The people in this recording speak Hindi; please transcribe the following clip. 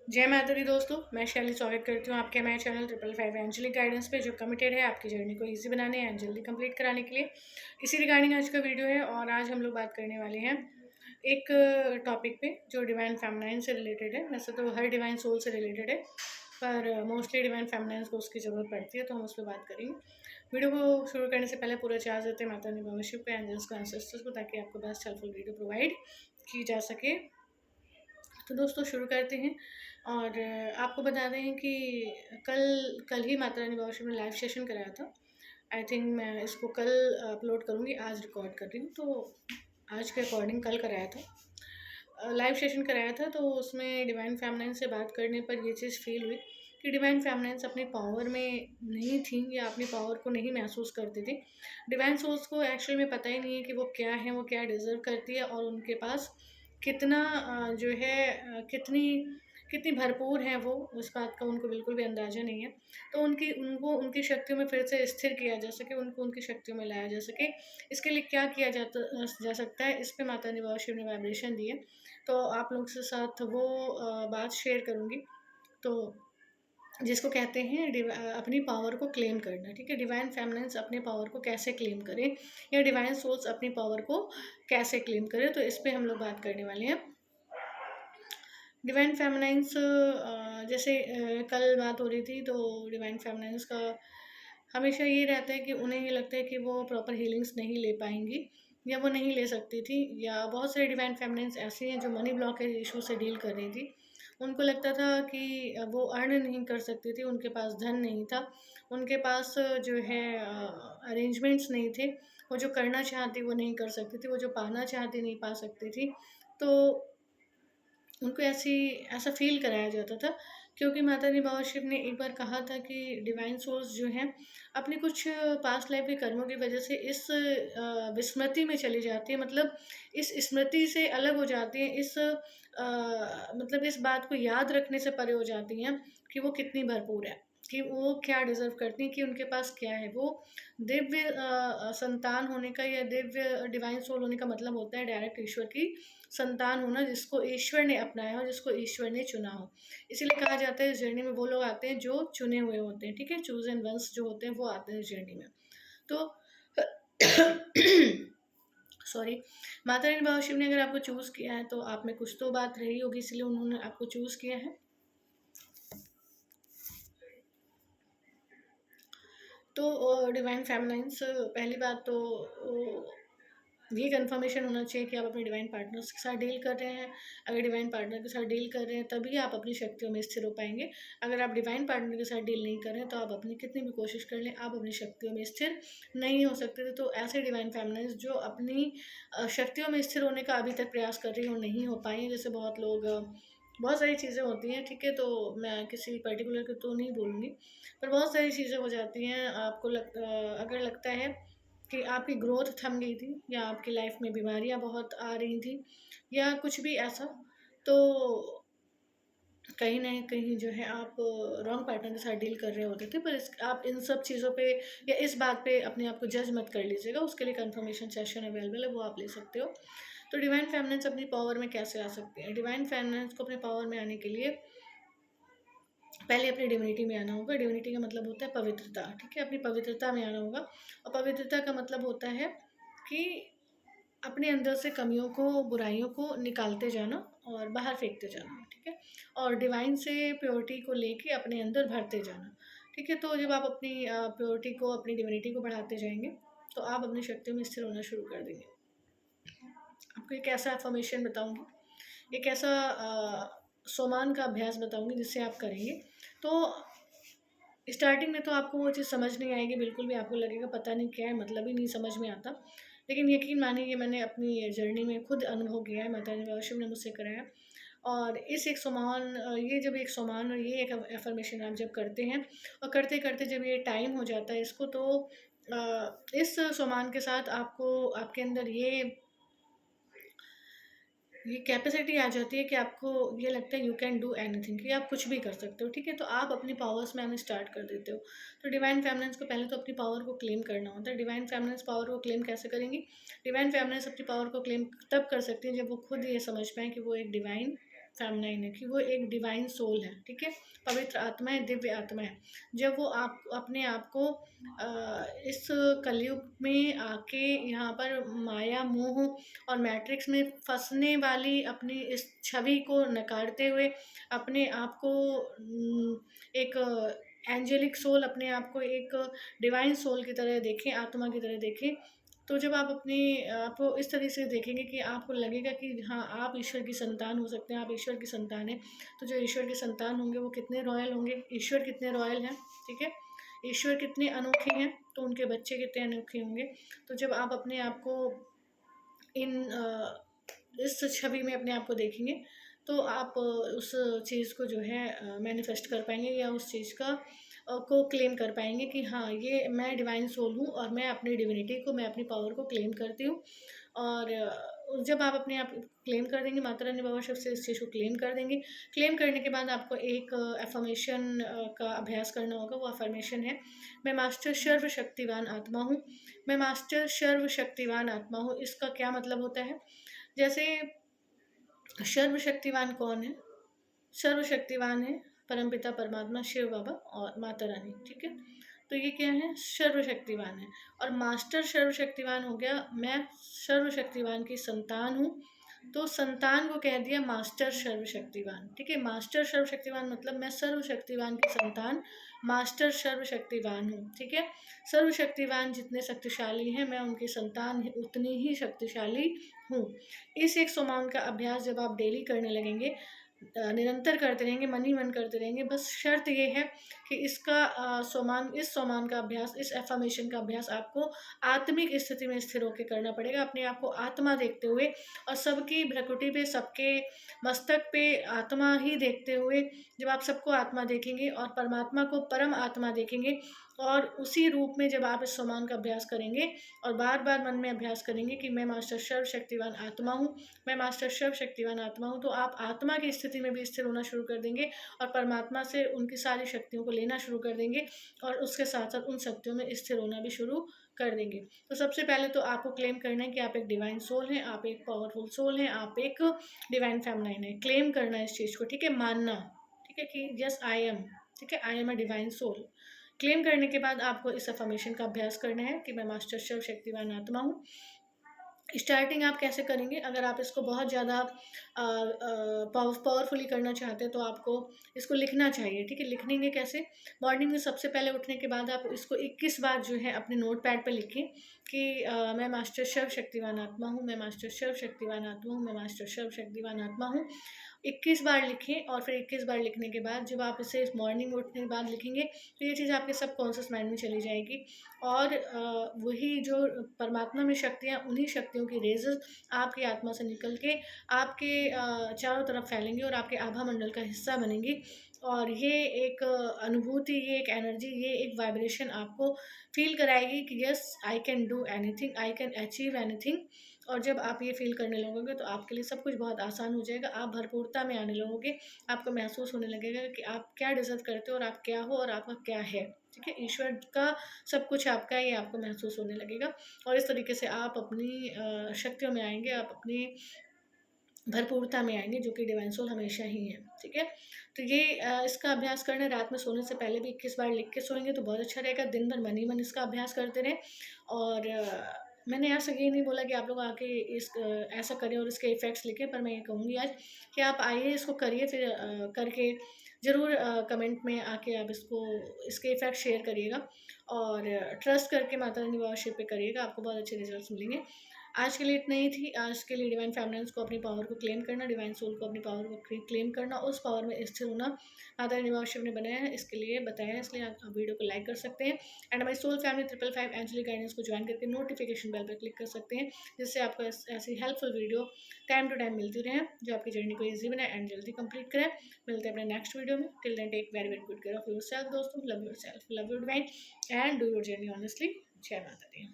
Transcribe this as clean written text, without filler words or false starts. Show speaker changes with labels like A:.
A: जय माता दी दोस्तों, मैं शैली स्वागत करती हूँ आपके हमारे चैनल 555 एंजलिक गाइडेंस पे, जो कमिटेड है आपकी जर्नी को इजी बनाने एंड जल्दी कंप्लीट कराने के लिए। इसी रिगार्डिंग आज का वीडियो है और आज हम लोग बात करने वाले हैं एक टॉपिक पे जो डिवाइन फेमिनाइन से रिलेटेड है। वैसे तो हर डिवाइन सोल से रिलेटेड है, पर मोस्टली डिवाइन फेमिनाइन को उसकी ज़रूरत पड़ती है, तो हम उस पर बात करेंगे। वीडियो को शुरू करने से पहले पूरा चार्ज देते हैं माता रानी भविष्य पे, एंजल्स को, एंसेस्टर्स को, ताकि आपको बेस्ट हेल्पफुल वीडियो प्रोवाइड की जा सके। तो दोस्तों शुरू करते हैं। और आपको बता दें कि कल कल ही माता रानी बाबा ने लाइव सेशन कराया था। आई थिंक मैं इसको कल अपलोड करूँगी, आज रिकॉर्ड कर रही हूँ, तो आज के अकॉर्डिंग कल कराया था, लाइव सेशन कराया था। तो उसमें डिवाइन फेमिनाइन से बात करने पर ये चीज़ फील हुई कि डिवाइन फेमिनाइंस अपनी पावर में नहीं थी या अपनी पावर को नहीं महसूस करती थी। डिवाइन सोल्स को एक्चुअली में पता ही नहीं है कि वो क्या है, वो क्या डिज़र्व करती है, और उनके पास कितना जो है कितनी कितनी भरपूर है वो, उस बात का उनको बिल्कुल भी अंदाज़ा नहीं है। तो उनकी शक्तियों में फिर से स्थिर किया जा सके, उनको उनकी शक्तियों में लाया जा सके, इसके लिए क्या किया जा सकता है, इस पे माता रानी बाबा शिव ने वाइब्रेशन दी है। तो आप लोगों के साथ वो बात शेयर करूँगी। तो जिसको कहते हैं अपनी पावर को क्लेम करना, ठीक है। डिवाइन फेमिनिन्स अपने पावर को कैसे क्लेम करें, या डिवाइन सोल्स अपनी पावर को कैसे क्लेम करें, तो इस पे हम लोग बात करने वाले हैं। डिवाइन फेमिनाइंस जैसे कल बात हो रही थी, तो डिवाइन फेमिनाइंस का हमेशा ये रहता है कि उन्हें ये लगता है कि वो प्रॉपर हीलिंग्स नहीं ले पाएंगी, या वो नहीं ले सकती थी। या बहुत सारे डिवाइन फेमिनाइंस ऐसी हैं जो मनी ब्लॉकेज इशू से डील कर रही थी। उनको लगता था कि वो अर्न नहीं कर सकती थी, उनके पास धन नहीं था, उनके पास जो है अरेंजमेंट्स नहीं थे, वो जो करना चाहती वो नहीं कर सकती थी, वो जो पाना चाहती नहीं पा सकती थी। तो उनको ऐसा फ़ील कराया जाता था, क्योंकि माता रानी बाबा शिव ने एक बार कहा था कि डिवाइन सोल्स जो हैं अपनी कुछ पास्ट लाइफ के कर्मों की वजह से इस विस्मृति में चली जाती है, मतलब इस स्मृति से अलग हो जाती हैं, मतलब इस बात को याद रखने से परे हो जाती हैं कि वो कितनी भरपूर है, कि वो क्या डिज़र्व करती हैं, कि उनके पास क्या है। वो दिव्य संतान होने का या दिव्य डिवाइन सोल होने का मतलब होता है डायरेक्ट ईश्वर की संतान होना, जिसको ईश्वर ने अपनाया हो, जिसको ईश्वर ने चुना हो। इसीलिए कहा जाता है इस जर्नी में वो लोग आते हैं जो चुने हुए होते हैं, ठीक है। चूज़न वंस जो होते हैं वो आते हैं इस जर्नी में। तो सॉरी, माता रानी बाबा शिव ने अगर आपको चूज़ किया है तो आप में कुछ तो बात रही होगी, इसलिए उन्होंने आपको चूज़ किया है। तो डिवाइन फेमिनाइंस, पहली बात तो ये कंफर्मेशन होना चाहिए कि आप अपने डिवाइन पार्टनर्स के साथ डील कर रहे हैं। अगर डिवाइन पार्टनर के साथ डील कर रहे हैं तभी आप अपनी शक्तियों में स्थिर हो पाएंगे। अगर आप डिवाइन पार्टनर के साथ डील नहीं कर रहे हैं तो आप अपनी कितनी भी कोशिश कर लें, आप अपनी शक्तियों में स्थिर नहीं हो सकते थे। तो ऐसे डिवाइन फेमिनिन्स जो अपनी शक्तियों में स्थिर होने का अभी तक प्रयास कर रही हो, नहीं हो पाई, जैसे बहुत लोग बहुत सारी चीज़ें होती हैं, ठीक है। तो मैं किसी पर्टिकुलर को तो नहीं बोलूँगी, पर बहुत सारी चीज़ें हो जाती हैं। अगर लगता है कि आपकी ग्रोथ थम गई थी, या आपकी लाइफ में बीमारियां बहुत आ रही थी, या कुछ भी ऐसा, तो कहीं ना कहीं जो है आप रॉन्ग पार्टनर के साथ डील कर रहे होते थे। पर आप इन सब चीज़ों पे या इस बात पे अपने आप को जज मत कर लीजिएगा, उसके लिए कंफर्मेशन सेशन अवेलेबल है, वो आप ले सकते हो। तो डिवाइन फेमिनिन्स अपनी पावर में कैसे आ सकते हैं? डिवाइन फेमिनिन्स को अपने पावर में आने के लिए पहले अपनी डिविनिटी में आना होगा। डिविनिटी का मतलब होता है पवित्रता, ठीक है। अपनी पवित्रता में आना होगा, और पवित्रता का मतलब होता है कि अपने अंदर से कमियों को, बुराइयों को निकालते जाना और बाहर फेंकते जाना, ठीक है। और डिवाइन से प्योरिटी को लेके अपने अंदर भरते जाना, ठीक है। तो जब आप अपनी प्योरिटी को, अपनी डिविनिटी को बढ़ाते जाएंगे, तो आप अपनी शक्तियों में स्थिर होना शुरू कर देंगे। आपको एक ऐसा अफर्मेशन बताऊंगी, एक ऐसा सोमान का अभ्यास बताऊंगी जिससे आप करेंगे। तो स्टार्टिंग में तो आपको वो चीज़ समझ नहीं आएगी, बिल्कुल भी आपको लगेगा पता नहीं क्या है, मतलब ही नहीं समझ में आता। लेकिन यकीन मानिए कि मैंने अपनी जर्नी में खुद अनुभव किया है, माता रानी बाबा शिव ने मुझसे कराया। और इस एक सोमान ये जब एक सोमान और ये एक एफर्मेशन आप जब करते हैं, और करते करते जब ये टाइम हो जाता है इसको, तो इस सोमान के साथ आपको, आपके अंदर ये कैपेसिटी आ जाती है कि आपको ये लगता है यू कैन डू एनीथिंग, कि आप कुछ भी कर सकते हो, ठीक है। तो आप अपनी पावर्स में आना स्टार्ट कर देते हो। तो डिवाइन फेमिनिन्स को पहले तो अपनी पावर को क्लेम करना होता है। डिवाइन फेमिनिन्स पावर को क्लेम कैसे करेंगी? डिवाइन फेमिनिन्स अपनी पावर को क्लेम तब कर सकती हैं जब वो खुद ये समझ पाएँ कि वो एक डिवाइन फेमिनाइन है, कि वो एक डिवाइन सोल है, ठीक है, पवित्र आत्मा है, दिव्य आत्मा है। जब वो आप अपने आप को इस कलयुग में आके यहाँ पर माया मोह और मैट्रिक्स में फंसने वाली अपनी इस छवि को नकारते हुए अपने आप को एक एंजेलिक सोल, अपने आप को एक डिवाइन सोल की तरह देखें, आत्मा की तरह देखें। तो जब आप अपने आप को इस तरह से देखेंगे कि आपको लगेगा कि हाँ, आप ईश्वर की संतान हो सकते हैं, आप ईश्वर की संतान हैं। तो जो ईश्वर की संतान होंगे वो कितने रॉयल होंगे, ईश्वर कितने रॉयल हैं, ठीक है, ईश्वर कितने अनोखे हैं, तो उनके बच्चे कितने अनोखे होंगे। तो जब आप अपने आप को इन इस छवि में अपने आप को देखेंगे, तो आप उस चीज़ को जो है मैनिफेस्ट कर पाएंगे, या उस चीज़ का को क्लेम कर पाएंगे कि हाँ, ये मैं डिवाइन सोल हूँ और मैं अपनी डिविनिटी को, मैं अपनी पावर को क्लेम करती हूँ। और जब आप अपने आप क्लेम कर देंगे, माता रानी बाबा शिव से इस चीज़ को क्लेम कर देंगे। क्लेम करने के बाद आपको एक अफर्मेशन का अभ्यास करना होगा। वो अफर्मेशन है, मैं मास्टर सर्वशक्तिवान आत्मा हूँ। मैं मास्टर सर्वशक्तिवान आत्मा हूँ। इसका क्या मतलब होता है? जैसे सर्वशक्तिवान कौन है? सर्वशक्तिवान है परमपिता परमात्मा शिव बाबा और माता रानी, ठीक है। तो ये क्या है? सर्वशक्तिवान है। और मास्टर सर्वशक्तिवान हो गया, मैं सर्वशक्तिवान की संतान हूँ, तो संतान को कह दिया मास्टर सर्वशक्तिवान, ठीक है। मास्टर सर्वशक्तिवान मतलब मैं सर्वशक्तिवान की संतान, मास्टर सर्वशक्तिवान हूँ, ठीक है। सर्वशक्तिवान जितने शक्तिशाली हैं, मैं उनकी संतान उतनी ही शक्तिशाली हूँ। इस एक सोमाउन का अभ्यास जब आप डेली करने लगेंगे, निरंतर करते रहेंगे, मन ही मन करते रहेंगे, बस शर्त ये है कि इसका इस सोमान का अभ्यास, इस एफर्मेशन का अभ्यास आपको आत्मिक स्थिति में स्थिर होकर करना पड़ेगा, अपने आप को आत्मा देखते हुए, और सबकी भ्रकुटी पे, सबके मस्तक पे आत्मा ही देखते हुए। जब आप सबको आत्मा देखेंगे और परमात्मा को परम आत्मा देखेंगे, और उसी रूप में जब आप इस सोमान का अभ्यास करेंगे और बार बार मन में अभ्यास करेंगे कि मैं मास्टर सर्वशक्तिवान आत्मा हूँ, मैं मास्टर सर्वशक्तिवान आत्मा हूँ, तो आप आत्मा की स्थिति में भी स्थिर होना शुरू कर देंगे और परमात्मा से उनकी सारी शक्तियों को लेना शुरू कर देंगे, और उसके साथ साथ उन शक्तियों में स्थिर होना भी शुरू कर देंगे। तो सबसे पहले तो आपको क्लेम करना है कि आप एक डिवाइन सोल हैं, आप एक पावरफुल सोल हैं, आप एक डिवाइन फेमिनाइन है। क्लेम करना है इस चीज़ को, ठीक है, मानना, ठीक है, कि यस आई एम, ठीक है, I am a divine soul. Claim करने के बाद आपको इस अफर्मेशन का अभ्यास करना है कि मैं मास्टर सर्वशक्तिवान आत्मा हूँ। स्टार्टिंग आप कैसे करेंगे? अगर आप इसको बहुत ज़्यादा पावरफुली करना चाहते हैं तो आपको इसको लिखना चाहिए, ठीक है। लिखेंगे कैसे? मॉर्निंग में सबसे पहले उठने के बाद आप इसको 21 बार जो है अपने नोट पैड पर लिखें कि मैं मास्टर सर्वशक्तिवान आत्मा हूँ, मैं मास्टर सर्वशक्तिवान आत्मा हूँ, मैं मास्टर सर्वशक्तिवान आत्मा हूँ। 21 बार लिखें, और फिर 21 बार लिखने के बाद जब आप इसे मॉर्निंग में उठने के बाद लिखेंगे, तो ये चीज़ आपके सबकॉन्शियस माइंड में चली जाएगी, और वही जो परमात्मा में शक्तियाँ, उन्हीं शक्तियों की रेज़ेस आपकी आत्मा से निकल के आपके चारों तरफ फैलेंगी और आपके आभा मंडल का हिस्सा बनेंगी। और ये एक अनुभूति, ये एक एनर्जी, ये एक वाइब्रेशन आपको फ़ील कराएगी कि yes I can do anything, I can achieve anything. और जब आप ये फ़ील करने लगोगे तो आपके लिए सब कुछ बहुत आसान हो जाएगा। आप भरपूरता में आने लगोगे, आपको महसूस होने लगेगा कि आप क्या डिज़र्व करते हो और आप क्या हो और आपका क्या है, ठीक है। ईश्वर का सब कुछ आपका है, ये आपको महसूस होने लगेगा, और इस तरीके से आप अपनी शक्तियों में आएँगे, आप अपनी भरपूरता में आएँगे, जो कि डिवाइन सोल हमेशा ही है, ठीक है। तो ये इसका अभ्यास करना, रात में सोने से पहले भी 21 बार लिख के सोएंगे तो बहुत अच्छा रहेगा। दिन भर मन ही मन इसका अभ्यास करते रहें। और मैंने यहाँ से ये नहीं बोला कि आप लोग आके ऐसा करें और इसके इफ़ेक्ट्स लिखें, पर मैं ये कहूँगी आज कि आप आइए, इसको करिए, फिर करके ज़रूर कमेंट में आके आप इसके इफ़ेक्ट शेयर करिएगा, और ट्रस्ट करके माता रानी बाबा शिव पे करिएगा, आपको बहुत अच्छे रिजल्ट्स मिलेंगे। आज के लिए इतना ही थी। आज के लिए डिवाइन फेमिनिन्स को अपनी पावर को क्लेम करना, डिवाइन सोल को अपनी पावर को क्लेम करना, उस पावर में स्थिर होना माता रानी बाबा शिव ने बनाया है, इसके लिए बताया है, इसलिए आप वीडियो को लाइक कर सकते हैं। एंड हमारी सोल फैमिली 555 एंजेलिक गाइडेंस को ज्वाइन करके नोटिफिकेशन बेल पर क्लिक कर सकते हैं, जिससे आपको ऐसी helpful video time to time मिलती रहे, जो आपकी जर्नी को ईजी बनाए एंड जल्दी कंप्लीट करें। मिलते हैं अपने नेक्स्ट वीडियो में। Till then take very very good care of yourself दोस्तों। Love yourself, love your divine, and do your journey honestly. जय माता दी।